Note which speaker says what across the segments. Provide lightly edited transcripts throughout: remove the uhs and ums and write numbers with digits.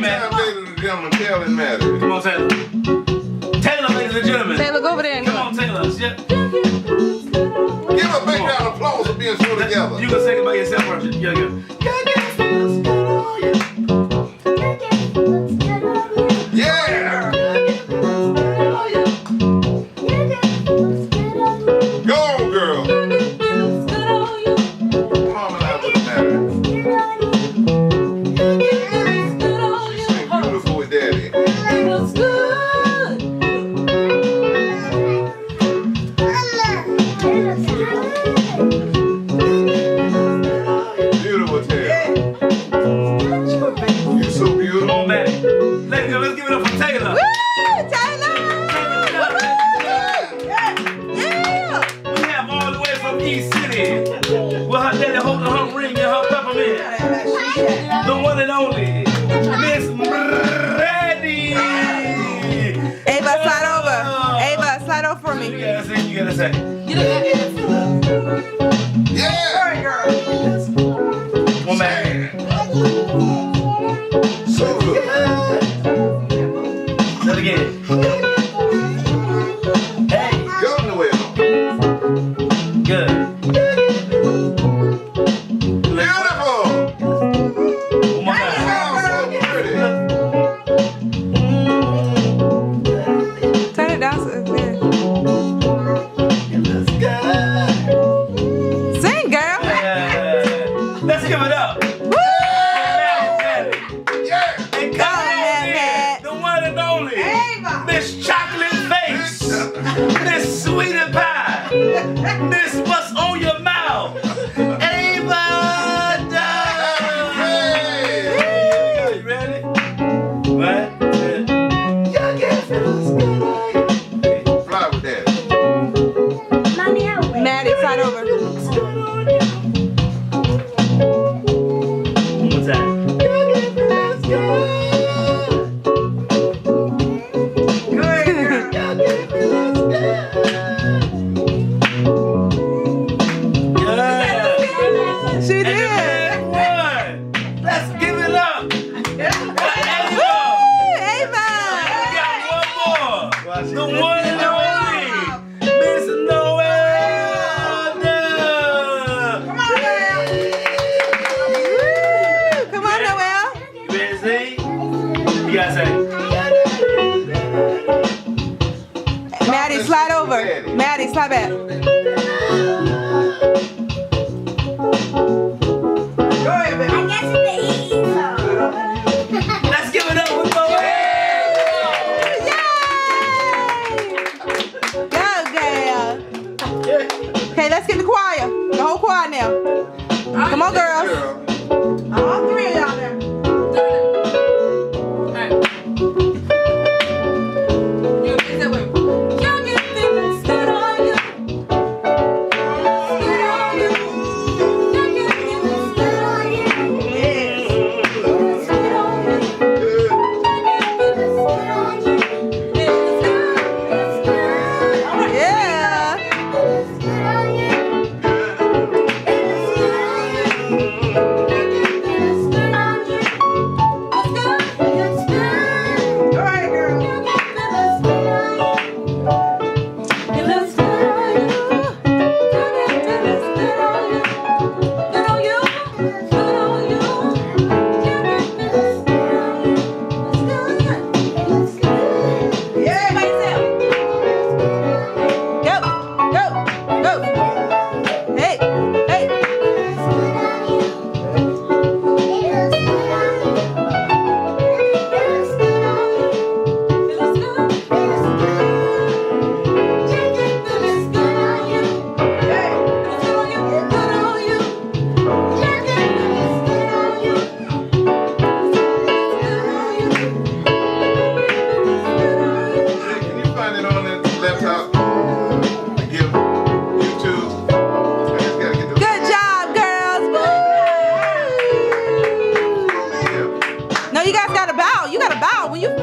Speaker 1: man.
Speaker 2: Ladies and gentlemen, Taylor and Maddie.
Speaker 1: Come on, Taylor. Taylor, ladies and gentlemen.
Speaker 3: Taylor, go over there and
Speaker 1: come on, Taylor.
Speaker 2: Give a big round of applause for being so together.
Speaker 1: You can sing it by yourself first. Yeah.
Speaker 2: Yeah! Go on, girl. Harmonize with Maddie. She sing beautiful with Daddy. Beautiful Taylor. You're so beautiful.
Speaker 1: Come on, Maddie. Ladies, let's give it up for Taylor.
Speaker 3: Woo! Taylor!
Speaker 1: Yeah. We have all the way from East City. With her daddy holding her ring and her peppermint. The one and only Miss Brady.
Speaker 3: Ava, slide over. Ava, slide over for me.
Speaker 1: You gotta say.
Speaker 2: Yeah!
Speaker 1: One man.
Speaker 2: So good.
Speaker 1: Say it again. Hey.
Speaker 2: Go in the way.
Speaker 1: Good.
Speaker 2: Beautiful.
Speaker 1: One more time.
Speaker 2: Sounds so pretty.
Speaker 3: Turn it down so it's clear.
Speaker 1: Let's go.
Speaker 3: Sing, girl.
Speaker 1: Let's give it up.
Speaker 3: Woo!
Speaker 2: Yeah!
Speaker 1: And
Speaker 3: Go,
Speaker 1: come
Speaker 3: Maddie.
Speaker 1: in, the one and only
Speaker 3: Ava.
Speaker 1: Miss Chocolate Face, Miss Sweetie Pie, Miss What's on Your Mouth, Ava Dunn.
Speaker 2: Hey!
Speaker 1: You ready? What?
Speaker 2: Fly with that.
Speaker 3: Maddie, slide over.
Speaker 1: One more time. Yeah.
Speaker 3: She
Speaker 1: And the
Speaker 3: did.
Speaker 1: big one. Let's give it up.
Speaker 3: Woo! Ava.
Speaker 1: We got one more. The one and only Miss Noel.
Speaker 3: Come on, Noel. Come on, Noel.
Speaker 1: You ready to sing? You gotta say.
Speaker 3: Maddie, slide over. Maddie, slide back.
Speaker 1: Let's give it up with Noel.
Speaker 3: Yay! Go, girl. Okay, let's get the choir. The whole choir now. Come on, girls.
Speaker 2: Girl.
Speaker 3: All three of y'all there.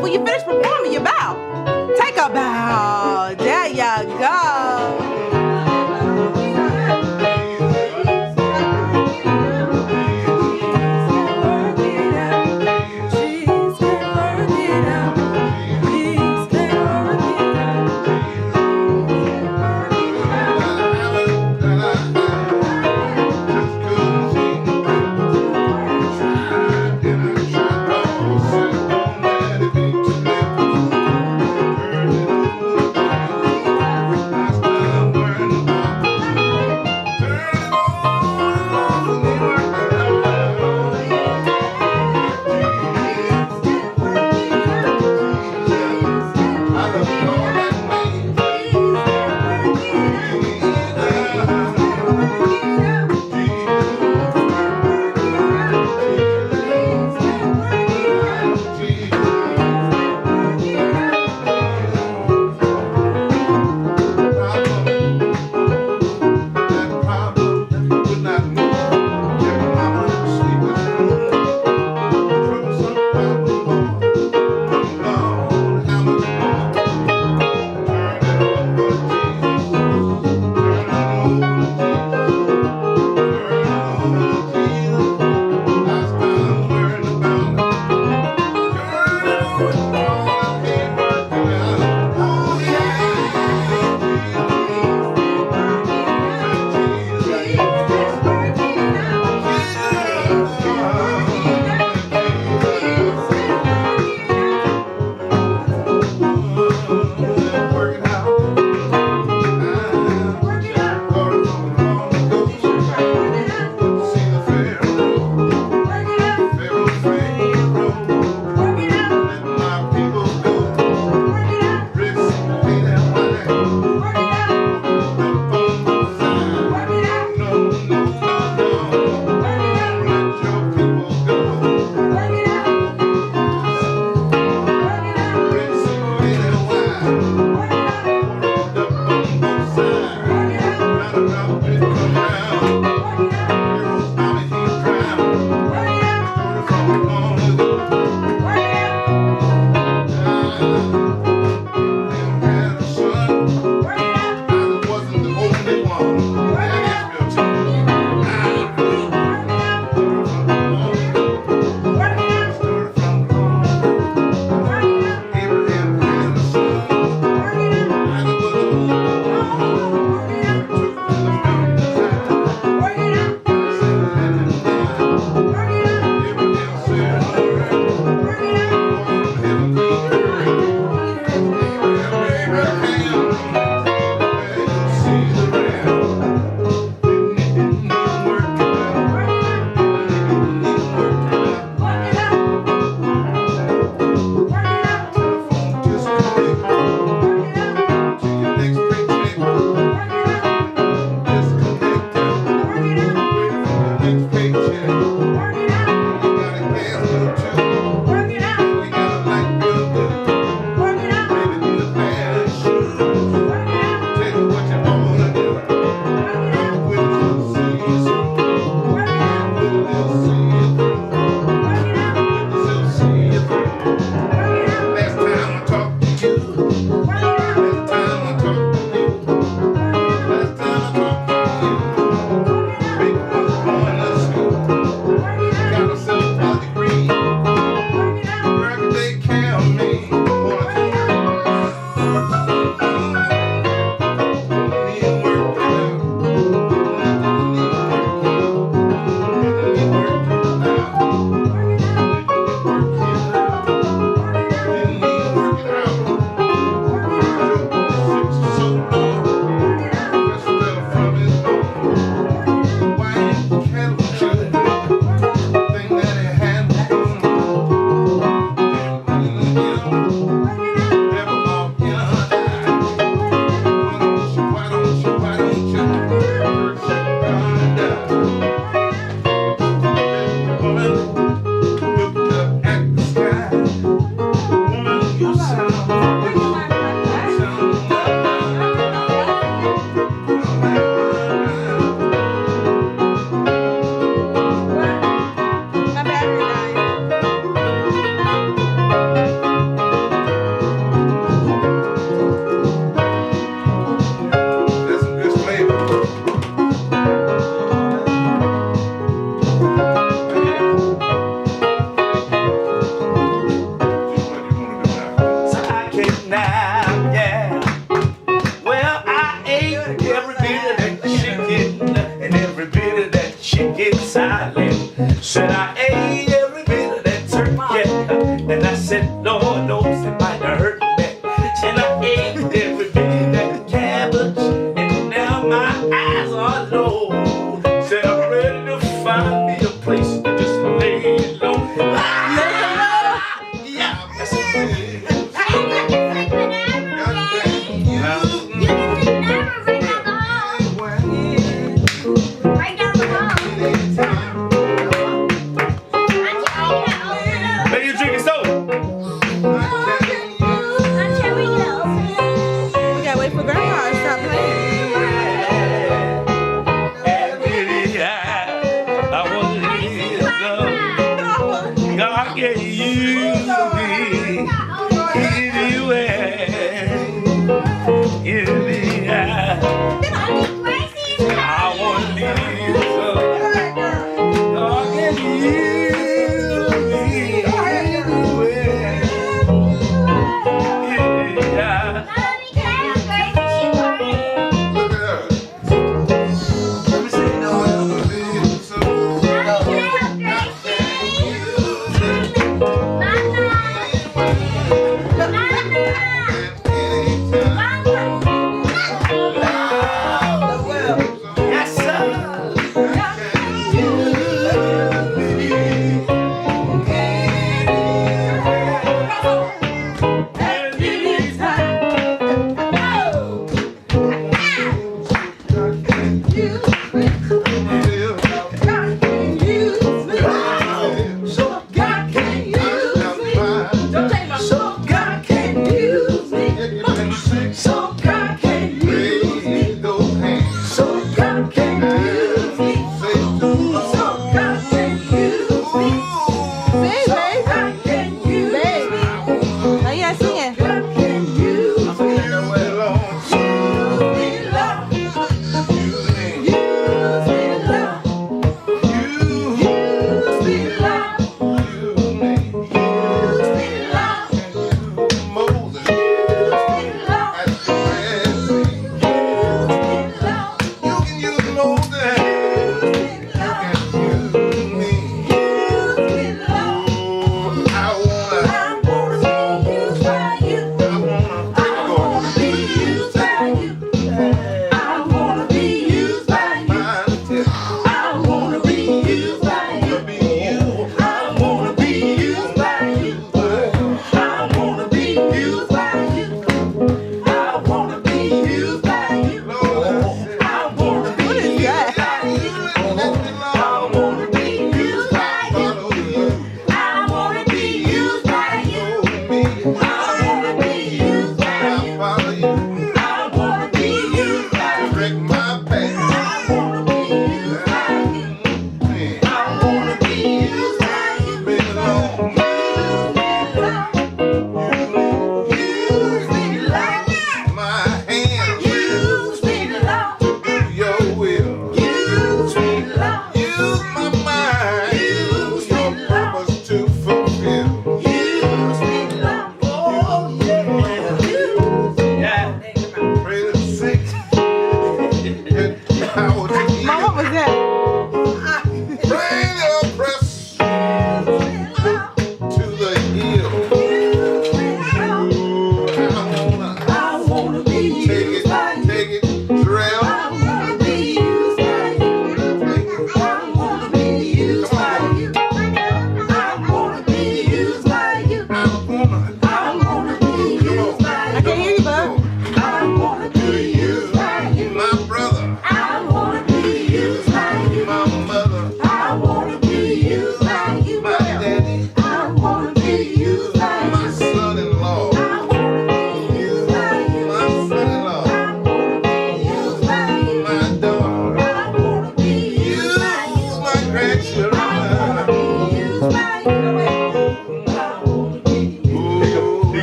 Speaker 3: when you finish performing, you bow. Take a bow. There you go.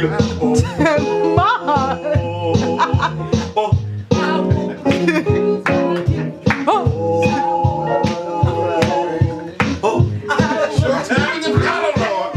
Speaker 1: you go.
Speaker 3: Mom.
Speaker 1: Oh.
Speaker 2: Showtime in the color, Lord.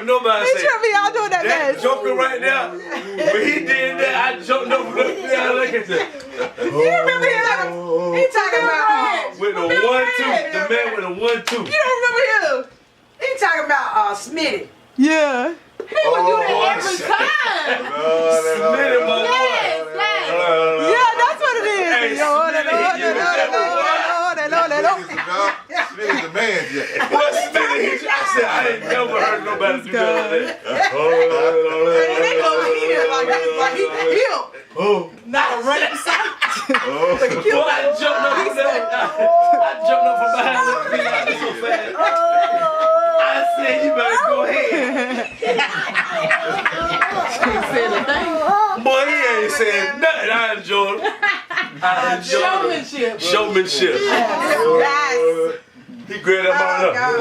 Speaker 1: Nobody
Speaker 3: He
Speaker 1: say
Speaker 3: tripped me out doing that
Speaker 1: that
Speaker 3: dance.
Speaker 1: joker right there. When he did that, I jumped up and looked down. Look at that.
Speaker 4: You remember him? He talking about
Speaker 1: With a 1-2, the man with a 1-2.
Speaker 4: You don't remember him? He talking about Smitty.
Speaker 3: Yeah.
Speaker 4: He would do that every time.
Speaker 1: Smitty, my boy.
Speaker 3: Yeah, that's what it is.
Speaker 1: Hey,
Speaker 2: Smitty's the man, yeah.
Speaker 1: What Smitty hit you? I said, I ain't never heard nobody do that.
Speaker 4: They go here like he killed. Not a running sight.
Speaker 1: Boy, I jumped up from that. I jumped up from behind the behind so fast. I said, you better go ahead. Boy, he ain't saying nothing. I enjoyed it. I enjoyed it.
Speaker 4: Showmanship.
Speaker 1: Showmanship.
Speaker 4: Yes.
Speaker 1: He grabbed that ball up.
Speaker 4: Now,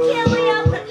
Speaker 4: can we open